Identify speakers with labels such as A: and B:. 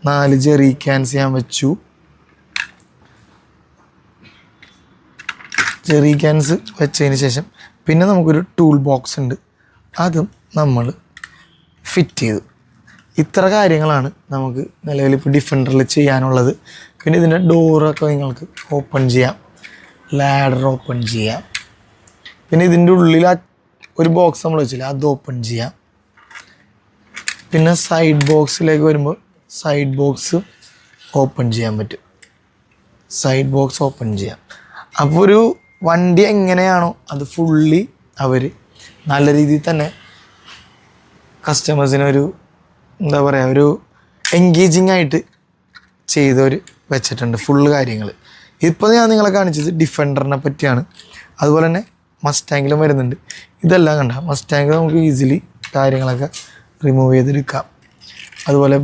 A: 4 Jerry cans ഞാൻ വെച്ചു. Jerry cans വെച്ചതിന് ശേഷം പിന്നെ നമുക്കൊരു ടൂൾ ബോക്സ് ഉണ്ട്, അതും നമ്മൾ ഫിറ്റ് ചെയ്തു. ഇത്ര കാര്യങ്ങളാണ് നമുക്ക് നിലവിൽ ഇപ്പോൾ ഡിഫൻഡറിൽ ചെയ്യാനുള്ളത്. പിന്നെ ഇതിൻ്റെ ഡോറൊക്കെ നിങ്ങൾക്ക് ഓപ്പൺ ചെയ്യാം, ലാഡർ ഓപ്പൺ ചെയ്യാം. പിന്നെ ഇതിൻ്റെ ഉള്ളിൽ ഒരു ബോക്സ് നമ്മൾ വെച്ചില്ല, അത് ഓപ്പൺ ചെയ്യാം. പിന്നെ സൈഡ് ബോക്സിലേക്ക് വരുമ്പോൾ സൈഡ് ബോക്സ് ഓപ്പൺ ചെയ്യാൻ പറ്റും, സൈഡ് ബോക്സ് ഓപ്പൺ ചെയ്യാം. അപ്പോൾ ഒരു വണ്ടി എങ്ങനെയാണോ അത് ഫുള്ളി അവർ നല്ല രീതിയിൽ തന്നെ കസ്റ്റമേഴ്സിനൊരു എന്താ പറയുക, ഒരു എൻഗേജിങ് ആയിട്ട് ചെയ്തവർ വെച്ചിട്ടുണ്ട് ഫുള്ള് കാര്യങ്ങൾ. ഇപ്പോൾ ഞാൻ നിങ്ങളെ കാണിച്ചത് ഡിഫൻഡറിനെ പറ്റിയാണ്. അതുപോലെ തന്നെ മസ്റ്റാങ്കിലും വരുന്നുണ്ട്. ഇതെല്ലാം കണ്ട മസ്റ്റാങ്കിൽ നമുക്ക് ഈസിലി കാര്യങ്ങളൊക്കെ റിമൂവ് ചെയ്തെടുക്കാം. അതുപോലെ